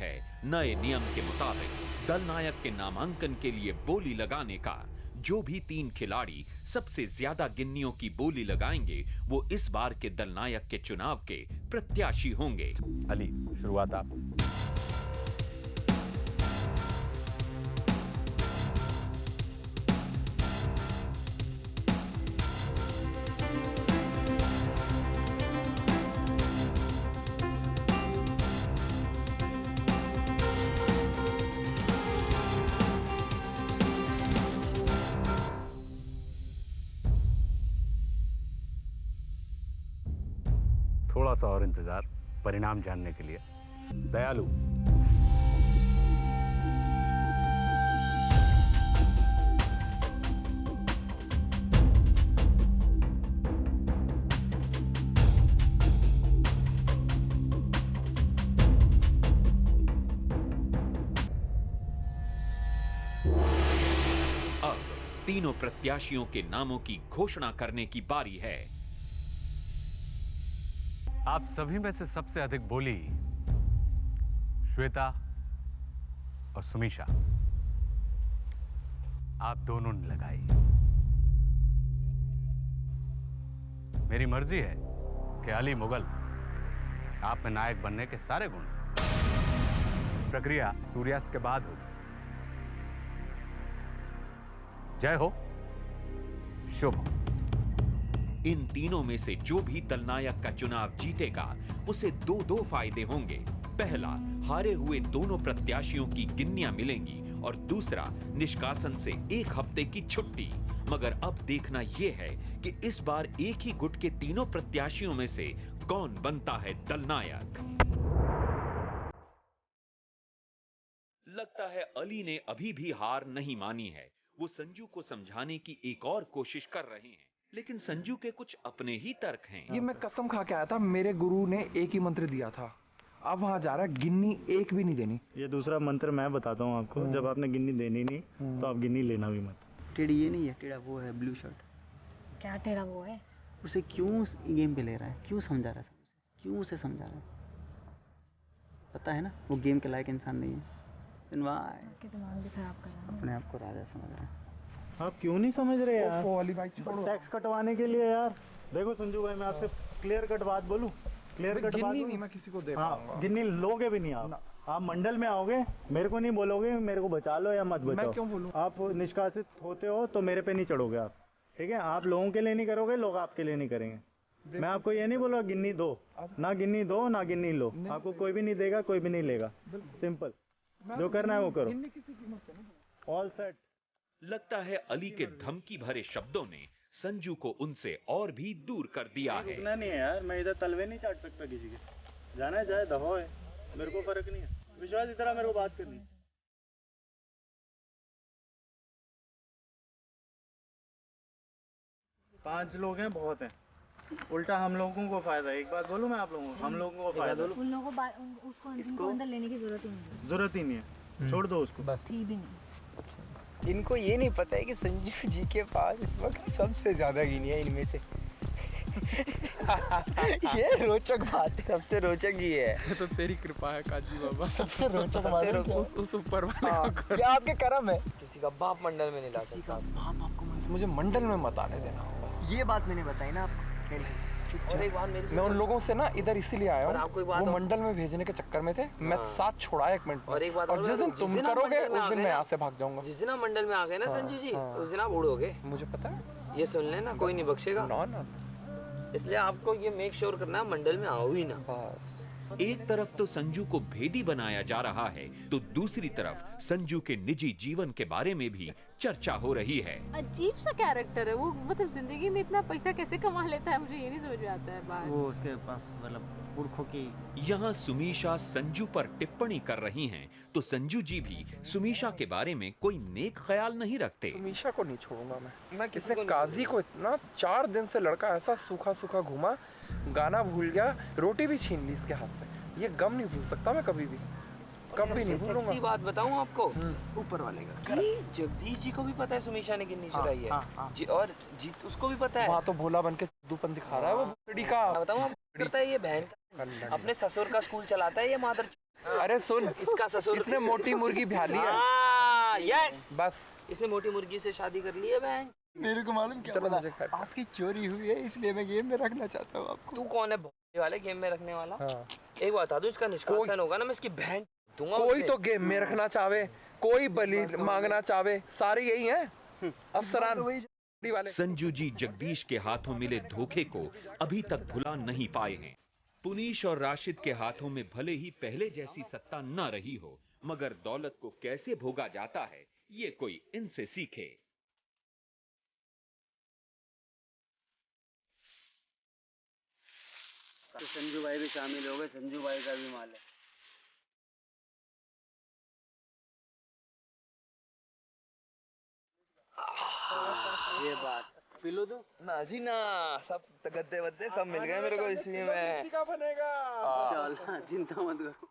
है नए नियम के मुताबिक दल नायक के नामांकन के लिए बोली लगाने का। जो भी 3 खिलाड़ी सबसे ज्यादा गिन्नियों की बोली लगाएंगे वो इस बार के दल नायक के चुनाव के प्रत्याशी होंगे। अली, शुरुआत आपसे। थोड़ा सा और इंतजार परिणाम जानने के लिए। दयालु, अब तीनों प्रत्याशियों के नामों की घोषणा करने की बारी है। आप सभी में से सबसे अधिक बोली श्वेता और सुमीशा, आप दोनों ने लगाई। मेरी मर्जी है कि अली मुगल, आप में नायक बनने के सारे गुण। प्रक्रिया सूर्यास्त के बाद होगी। जय हो, शुभ हो। इन तीनों में से जो भी दल नायक का चुनाव जीतेगा उसे 2-2 फायदे होंगे। पहला, हारे हुए दोनों प्रत्याशियों की गिन्नियां मिलेंगी और दूसरा, निष्कासन से 1 हफ्ते की छुट्टी। मगर अब देखना यह है कि इस बार एक ही गुट के तीनों प्रत्याशियों में से कौन बनता है दल नायक। लगता है अली ने अभी भी हार नहीं मानी है। वो संजू को समझाने की एक और कोशिश कर रहे हैं, लेकिन संजू के कुछ अपने ही तर्क हैं। ये मैं कसम खा के आया था, मेरे गुरु ने एक ही मंत्र दिया था। अब वहां जा रहा है, गिन्नी एक भी नहीं देनी। ये दूसरा मंत्र मैं बताता हूँ आपको। जब आपने गिन्नी देनी नहीं तो आप गिन्नी लेना भी मत। टेढ़ी ये नहीं है, टेढ़ा वो है, ब्लू शर्ट। क्या टेढ़ा वो है? उसे क्यों गेम पे ले रहा है, क्यों समझा रहा है, क्यों उसे समझा रहा है? पता है ना वो गेम के लायक इंसान नहीं है। आपके दिमाग भी खराब कर रहा है। अपने आप को राजा समझ रहा है। आप क्यों नहीं समझ रहे यार? अली भाई छोड़ो। टैक्स कटवाने के लिए यार। देखो संजू भाई, मैं आपसे क्लियर कट बात बोलूं, क्लियर कट बात नहीं मैं किसी को दे पाऊंगा। हाँ, गिन्नी लोगे भी नहीं आप मंडल में आओगे, मेरे को नहीं बोलोगे मेरे को बचा लो या मत बचाओ। मैं क्यों बोलूं? आप निष्कासित होते हो तो मेरे पे नहीं चढ़ोगे आप, ठीक है? आप लोगों के लिए नहीं करोगे, लोग आपके लिए नहीं करेंगे। मैं आपको ये नहीं बोलूंगा गिन्नी दो, ना गिन्नी दो ना गिन्नी लो। आपको कोई भी नहीं देगा, कोई भी नहीं लेगा। सिंपल, जो करना है वो करो। All set. लगता है अली के धमकी भरे शब्दों ने संजू को उनसे और भी दूर कर दिया है। रुकना नहीं है यार, मैं इधर तलवे नहीं चाट सकता किसी के। जाना है जाए, दफा है, मेरे को फर्क नहीं है। विश्वास की तरह मेरे को बात करनी है। पांच लोग हैं, बहुत हैं। उल्टा हम लोगों को फायदा है। एक बात बोलूं मैं आप लोगों को, हम लोगों को फायदा है। उन लोगों को उसको अंदर लेने की जरूरत ही नहीं है। जरूरत ही नहीं है, छोड़ दो उसको बस। जी भी नहीं। इनको ये नहीं पता है कि संजू जी के पास इस वक्त सबसे ज्यादा गिनिया इनमें से। ये रोचक बात है, सबसे रोचक ये है। तो तेरी कृपा है काजी बाबा। सबसे रोचक बात उस ऊपर वाले ये आपके कर्म है। किसी का बाप मंडल में नहीं ला सकता। बाप आपको मुझे मंडल में मत आने देना बस। ये बात मैंने बताई ना आपको। और एक बात मेरी मैं उन लोगों से ना इधर इसीलिए आया हूँ, आपको एक बात वो मंडल में भेजने के चक्कर में थे। मैं साथ छोड़ा 1 मिनट। और एक बात और जिस दिन तुम करोगे उस दिन मैं यहाँ से भाग जाऊंगा। जिस दिन आप मंडल में आ गए ना संजू जी, उस दिन आप उड़ोगे। मुझे पता है, ये सुन लेना, कोई नहीं बख्शेगा। ना इसलिए आपको ये मेक श्योर करना है मंडल में आओ ही ना बस। एक तरफ तो संजू को भेदी बनाया जा रहा है, तो दूसरी तरफ संजू के निजी जीवन के बारे में भी चर्चा हो रही है। अजीब सा कैरेक्टर है वो, मतलब जिंदगी में इतना पैसा कैसे कमा लेता है, मुझे ये नहीं समझ में आता है बात। वो उसके पास मतलब पुरखों की। यहाँ सुमीशा संजू पर टिप्पणी कर रही हैं, तो संजू जी भी सुमीशा के बारे में कोई नेक ख्याल नहीं रखते। सुमीशा को नहीं छोड़ूंगा मैं किसने काजी को इतना 4 दिन से लड़का ऐसा सूखा सूखा घूमा, गाना भूल गया, रोटी भी छीन ली इसके हाथ से। ये गम नहीं भूल सकता मैं कभी भी, कभी नहीं भूलूंगा। सेक्सी बात बताऊं आपको, ऊपर वाले का जगदीश जी को भी पता है सुमीशा ने गिन्नी चुराई है। और जीत उसको भी पता है। वहाँ तो भोला बन के दूपन दिखा रहा है वो बुढ़ी का। बताऊं आप करता है ये बहन का, अपने ससुर का स्कूल चलाता है ये मादर। अरे सुन, इसका ससुर इसने मोटी मुर्गी भ्या ली है। यस, बस इसने मोटी मुर्गी से शादी कर ली है बहन। मेरे को मालूम क्या चलो पता, मुझे खैर। आपकी चोरी हुई है इसलिए मैं गेम में रखना चाहता हूँ आपको। तू कौन है भोले वाले गेम में रखने वाला? हाँ। एक बात बता दूं, इसका निष्कासन होगा ना, मैं इसकी बहन दूंगा। कोई तो गेम में रखना चाहे, कोई बलि मांगना चाहे, सारे यही हैं अफसरान वाले। संजू जी जगदीश के हाथों मिले धोखे को अभी तक भुला नहीं पाए हैं। पुनीश और राशिद के हाथों में भले ही पहले जैसी सत्ता न रही हो, मगर दौलत को कैसे भोगा जाता है ये कोई इनसे सीखे। तो संजू भाई भी शामिल हो गए, संजू भाई का भी माल है। ये बात पी लो तो ना जी ना, सब गद्दे वद्दे सब मिल गए मेरे को, इसलिए मैं का बनेगा। चल चिंता मत करो।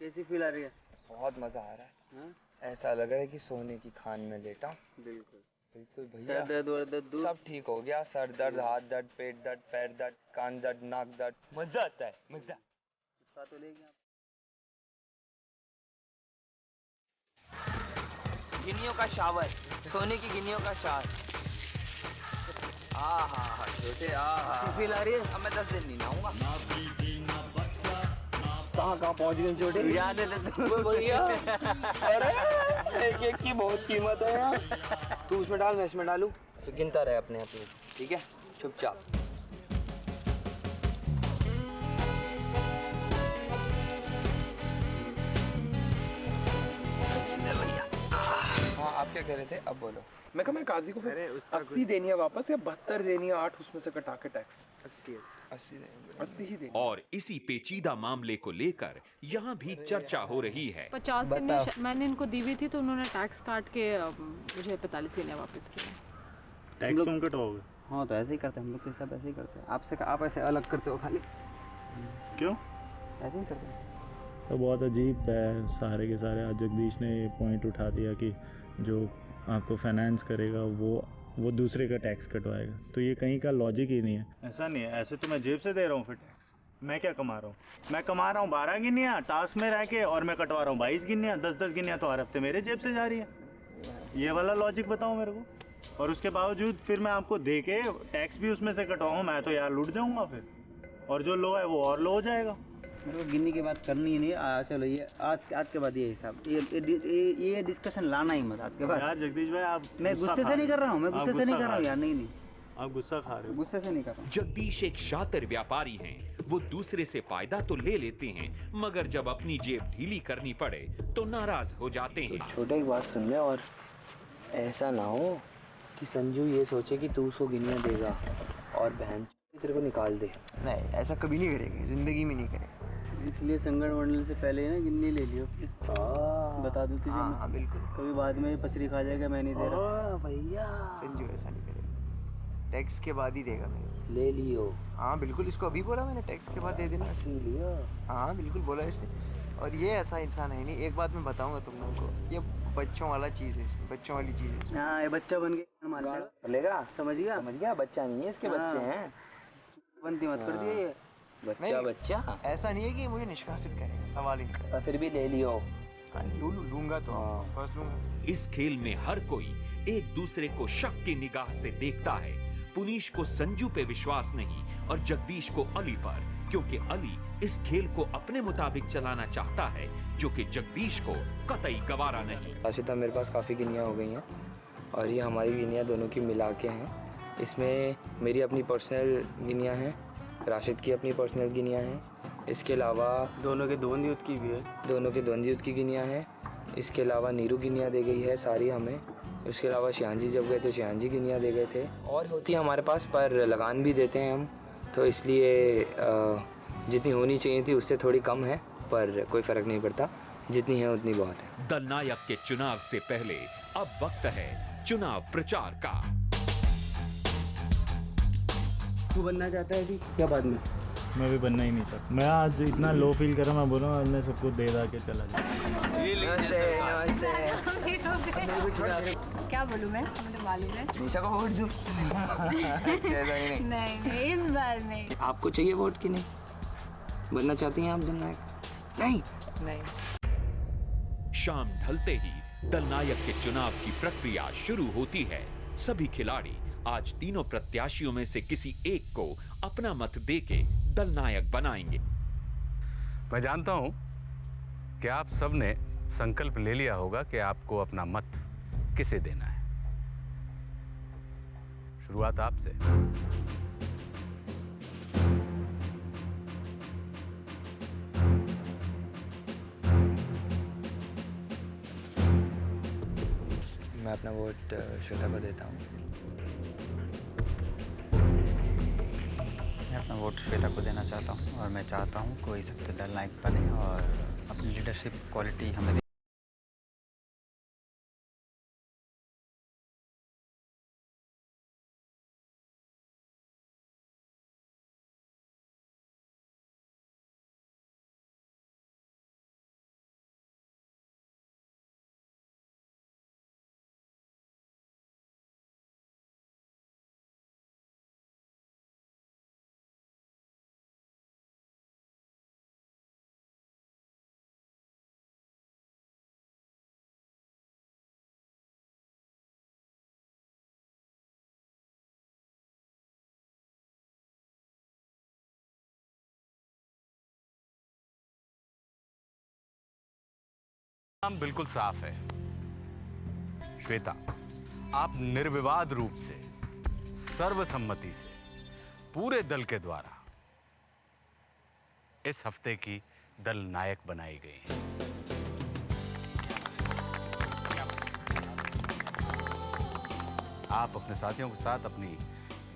कैसी फील आ रही है? बहुत मजा आ रहा है। हाँ? ऐसा लग रहा है कि सोने की खान में लेटा। बिल्कुल बिल्कुल भैया, सर दर्द वर्द दूर सब ठीक हो गया। सर दर्द, हाथ दर्द, पेट दर्द, पैर दर्द, कान दर्द, नाक दर्द, मजा आता है, मजा। तो लेंगे आप। गिन्नियों का शावर, सोने की गिन्नियों का शावर। हाँ छोटे, फील आ रही है? अब मैं 10 दिन नहीं नहाऊंगा। कहाँ पहुँच गए छोटे? याद है भैया, अरे एक की बहुत कीमत है यार। तू उसमें डाल, मैं इसमें डालूं, तो गिनता रहे अपने अपने, ठीक है? चुपचाप। हाँ, आप क्या कह रहे थे? अब बोलो। मैं कहा मैं काजी को फिर 80 देनी है वापस या 72 देनी है, 8 उसमें से कटा के टैक्स। 80 ही देनी। और इसी पेचीदा मामले को लेकर यहाँ भी चर्चा हो रही है। 50 गिन्नी मैंने इनको दी हुई थी, तो उन्होंने टैक्स काट के मुझे 45 गिन्नियाँ वापस किए। टैक्स तुम कटवाओगे? हाँ तो ऐसे ही करते हैं हम लोग, तो सब ऐसे ही करते हैं। आपसे आप ऐसे अलग करते हो खाली? क्यों? ऐसे ही करते हैं। तो बहुत अजीब है सारे के सारे। आज जगदीश ने ये पॉइंट उठा दिया कि जो आपको फाइनेंस करेगा वो दूसरे का टैक्स कटवाएगा, तो ये कहीं का लॉजिक ही नहीं है। ऐसा नहीं है, ऐसे तो मैं जेब से दे रहा हूँ फिर टैक्स। मैं क्या कमा रहा हूँ? मैं कमा रहा हूँ 12 गिन्नियाँ टास्क में रह के, और मैं कटवा रहा हूँ 22 गिन्नियाँ। 10-10 गिन्नियाँ तो हर हफ्ते मेरे जेब से जा रही है। ये वाला लॉजिक बताओ मेरे को। और उसके बावजूद फिर मैं आपको दे के टैक्स भी उसमें से कटवाऊँ, मैं तो यार लूट जाऊँगा फिर, और जो लो है वो और लो हो जाएगा। मेरे को गिन्नी की बात करनी ही नहीं। चलो ये आज के बाद ये हिसाब, ये डिस्कशन लाना ही मत आज के बाद। यार जगदीश भाई, आप मैं गुस्से से नहीं कर रहा हूँ, मैं गुस्से से नहीं कर रहा हूँ यार। नहीं आप गुस्सा खा रहे हो। गुस्से से नहीं कर रहा हूँ। जगदीश एक शातिर व्यापारी हैं। वो दूसरे से फायदा तो ले लेते हैं, मगर जब अपनी जेब ढीली करनी पड़े तो नाराज हो जाते हैं। छोटे, एक बात सुन ले, और ऐसा ना हो कि संजू ये सोचे कि तू उसको गिनियाँ देगा और बहन तेरे को निकाल दे। नहीं, ऐसा कभी नहीं करेंगे, जिंदगी में नहीं करेंगे। इसलिए संगठन मंडल से पहले ही ना गिन्नी ले लियो। बता दूं तुझे। हाँ बिल्कुल। कभी बाद में पसरी खा जाएगा, मैं नहीं दे रहा। भैया, संजू ऐसा नहीं करेगा, टैक्स के बाद ही देगा मेरे। ले लियो। हाँ बिल्कुल, इसको अभी बोला मैंने, टैक्स के बाद दे देना। इसीलिए हाँ बिल्कुल बोला इसने। और ये ऐसा इंसान है नहीं। एक बात मैं बताऊंगा तुम लोगों को, ये बच्चों वाला चीज़ है, इसमें बच्चों वाली चीज़ है इसमें। हाँ ये बच्चा बन के मान लेगा। समझ गया? समझ गया, बच्चा नहीं है, इसके बच्चे हैं। बनती मत कर दिए ये बच्चा। ऐसा नहीं है कि मुझे निष्कासित करेगा, सवाल ही नहीं करेगा। फिर भी ले लियो। लूंगा तो फर्स्ट लूंगा। इस खेल में हर कोई एक दूसरे को शक की निगाह से देखता है। पुनीश को संजू पे विश्वास नहीं और जगदीश को अली पर, क्योंकि अली इस खेल को अपने मुताबिक चलाना चाहता है, जो कि जगदीश को कतई गवारा नहीं। राशिद, मेरे पास काफ़ी गिनियाँ हो गई हैं और ये हमारी गिनियाँ दोनों की मिला के हैं। इसमें मेरी अपनी पर्सनल गिनियाँ हैं, राशिद की अपनी पर्सनल गिनियाँ हैं। इसके अलावा दोनों के द्वंद्व की भी है। दोनों के द्वंद्व की गिनियाँ हैं। इसके अलावा नीरू गिनियाँ दे गई है सारी हमें। उसके अलावा शियान जी जब गए थे, शियान जी गिनियाँ दे गए थे। और होती है हमारे पास, पर लगान भी देते हैं हम, तो इसलिए जितनी होनी चाहिए थी उससे थोड़ी कम है, पर कोई फ़र्क नहीं पड़ता, जितनी है उतनी बहुत है। दल नायक के चुनाव से पहले अब वक्त है चुनाव प्रचार का। तू बनना चाहता है अभी क्या बाद में? मैं भी बनना ही नहीं चाहता। मैं आज इतना लो फील कर रहा हूँ, मैं बोल रहा हूँ मैं सबको दे दा के चला जाऊँ। क्या बोलूं मैं, मुझे मालूम है। निशा को वोट दूं? नहीं इस बार नहीं। आपको चाहिए वोट कि नहीं? बनना चाहती हैं आप दलनायक? नहीं। नहीं। शाम ढलते ही दलनायक के चुनाव की प्रक्रिया शुरू होती है। सभी खिलाड़ी आज तीनों प्रत्याशियों में से किसी एक को अपना मत देके दलनायक बनाएंगे। मैं जानता हूं कि आप सब ने संकल्प ले लिया होगा कि आपको अपना मत किसे देना है। शुरुआत आपसे। मैं अपना वोट श्वेता को देता हूँ। मैं अपना वोट श्वेता को देना चाहता हूँ और मैं चाहता हूँ कोई सबसे दलनायक बने और अपनी लीडरशिप क्वालिटी हमें दे। नाम बिल्कुल साफ है। श्वेता, आप निर्विवाद रूप से, सर्वसम्मति से, पूरे दल के द्वारा इस हफ्ते की दल नायक बनाई गई हैं। आप अपने साथियों के साथ अपनी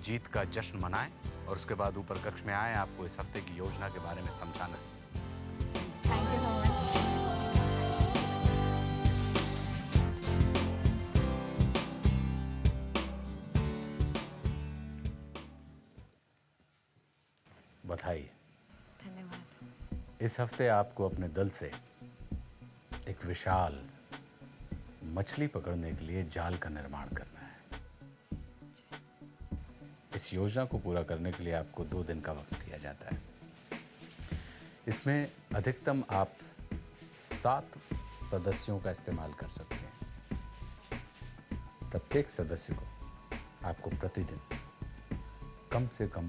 जीत का जश्न मनाएं और उसके बाद ऊपर कक्ष में आएं। आपको इस हफ्ते की योजना के बारे में समझाना है। Thank you so much. बधाई। धन्यवाद। इस हफ्ते आपको अपने दल से एक विशाल मछली पकड़ने के लिए जाल का निर्माण करना है। इस योजना को पूरा करने के लिए आपको 2 दिन का वक्त दिया जाता है। इसमें अधिकतम आप 7 सदस्यों का इस्तेमाल कर सकते हैं। प्रत्येक सदस्य को आपको प्रतिदिन कम से कम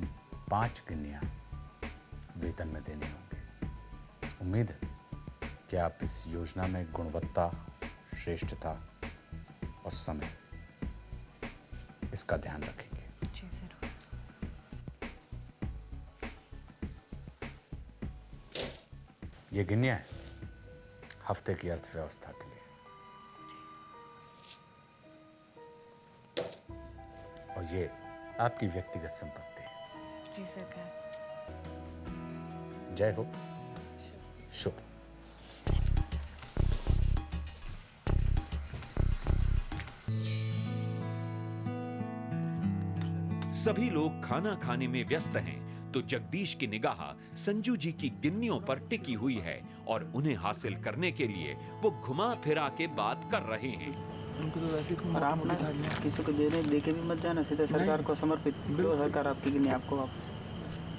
5 गिन्नियां वेतन में देने होंगे। उम्मीद है कि आप इस योजना में गुणवत्ता, श्रेष्ठता और समय इसका ध्यान रखेंगे। जी जरूर। ये गिन्नियां हैं हफ्ते की अर्थव्यवस्था के लिए। और ये आपकी व्यक्तिगत संपत्ति है। जी सरकार। जय हो। शुभ। सभी लोग खाना खाने में व्यस्त हैं, तो जगदीश की निगाह संजू जी की गिन्नियों पर टिकी हुई है और उन्हें हासिल करने के लिए वो घुमा फिरा के बात कर रहे हैं। उनको तो वैसे ही और आप ना किसी को दे के भी मत जाना, सीधे सरकार को समर्पित करो। सरकार आपकी गिन्नी, आपको आप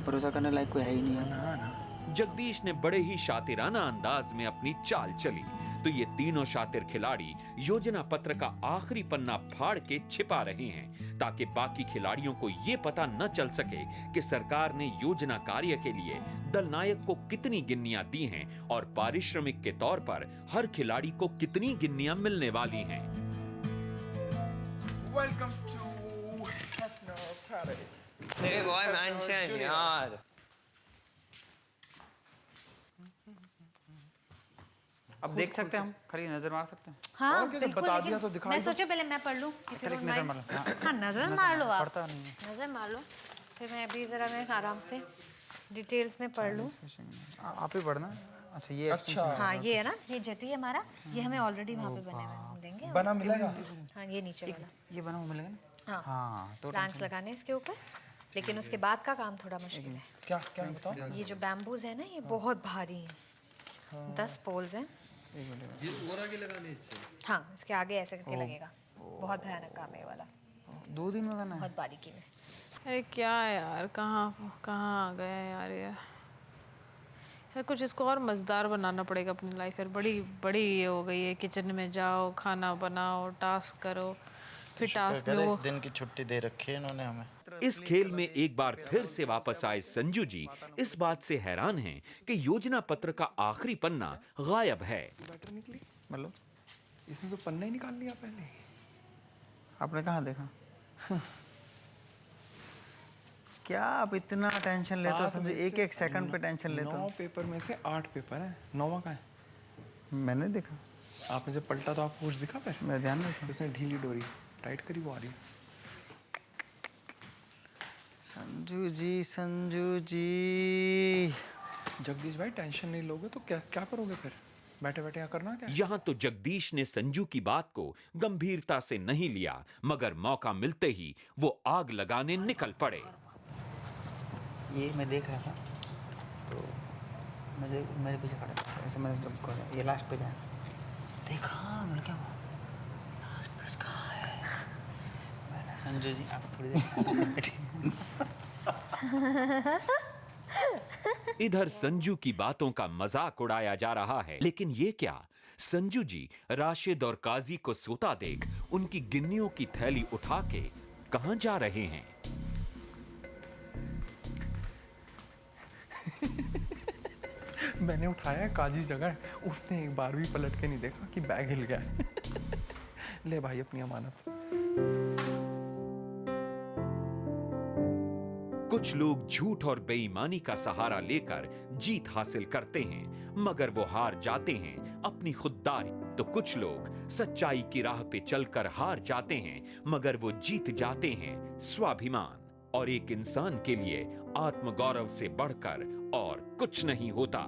भरोसा करने लायक कोई है ही नहीं है। जगदीश ने बड़े ही शातिराना अंदाज में अपनी चाल चली तो ये तीनों शातिर खिलाड़ी योजना पत्र का आखिरी पन्ना फाड़ के छिपा रहे हैं ताकि बाकी खिलाड़ियों को ये पता न चल सके कि सरकार ने योजना कार्य के लिए दल नायक को कितनी गिन्नियां दी हैं और पारिश्रमिक के तौर पर हर खिलाड़ी को कितनी गिन्नियां मिलने वाली हैं। Welcome to Hefner palace. Boy mansion यार। अब देख सकते हैं, हम खाली नजर मार सकते हैं। हाँ और क्या, जब बिल्कुल, बता लेकिन दिया तो दिखा मैं दो। सोचा पहले मैं पढ़ लूँ। चल एक नजर मार लो। हाँ नजर मार लो आप। पढ़ता नहीं है। नजर मार लो, फिर मैं अभी जरा मैं आराम से डिटेल्स में पढ़ लूँ। आप ही पढ़ना। अच्छा ये अच्छा हाँ ये है ना, ये जेटी है हमारा, ये हमें ऑलरेडी वहाँ पे बने हुए हम देंगे। बना मिलेगा। हाँ ये नीचे वाला। ये बना हुआ मिलेगा ना? हाँ हाँ तो प्लांट्स लगाने हैं इसके ऊपर, लेकिन उसके बाद का काम थोड़ा मुश्किल है। क्या क्या बताओ। ये जो बैम्बूज है ना, ये बहुत भारी हैं। 10 पोल्स हैं। हाँ इसके आगे ऐसे करके लगेगा। बहुत भयानक काम है ये वाला, 2 दिन में करना है। बहुत बारीकी में। अरे क्या यार, कहाँ कहाँ आ गए यार ये। फिर कुछ इसको और मज़ेदार बनाना पड़ेगा अपनी लाइफ। फिर बड़ी बड़ी ये हो गई है, किचन में जाओ, खाना बनाओ, टास्क करो, फिर टास्क में वो दिन की छुट्टी दे रखी है इन्होंने हमें। इस खेल में एक बार फिर से वापस आए संजू जी इस बात से हैरान हैं कि योजना पत्र का आखिरी पन्ना गायब है। बैटर निकली, मतलब इसने तो पन्ना ही निकाल लिया पहले। आपने कहाँ देखा? क्या आप इतना टेंशन लेते हो? समझे एक एक सेकंड पे टेंशन लेते 9 हो। पेपर में से 8 पेपर है, 9वां का है। मैंने देखा, आपने जब पलटा तो आपको कुछ दिखा? फिर मैं ध्यान रखा। उसने ढीली डोरी टाइट करी, वो आ रही है। संजू जी जगदीश भाई टेंशन नहीं लोगे तो क्या करोगे फिर? बैठे बैठे यहाँ करना क्या है? यहाँ तो जगदीश ने संजू की बात को गंभीरता से नहीं लिया, मगर मौका मिलते ही वो आग लगाने निकल पड़े। ये मैं देख रहा था तो मुझे मेरे पीछे खड़ा था ऐसे, मैंने उसको ये लास्ट पे जाए देखा, मैंने क्या लास्ट पेज कहाँ है? मैंने संजू जी आप थोड़ी देर शांति से बैठिए। इधर संजू की बातों का मजाक उड़ाया जा रहा है, लेकिन ये क्या, संजू जी राशिद और काजी को सोता देख उनकी गिन्नियों की थैली उठा के कहां जा रहे हैं? मैंने उठाया, काजी जगह, उसने एक बार भी पलट के नहीं देखा कि बैग हिल गया है। ले भाई अपनी अमानत। कुछ लोग झूठ और बेईमानी का सहारा लेकर जीत हासिल करते हैं, मगर वो हार जाते हैं अपनी खुददारी। तो कुछ लोग सच्चाई की राह पे चलकर हार जाते हैं, मगर वो जीत जाते हैं स्वाभिमान। और एक इंसान के लिए आत्मगौरव से बढ़कर और कुछ नहीं होता।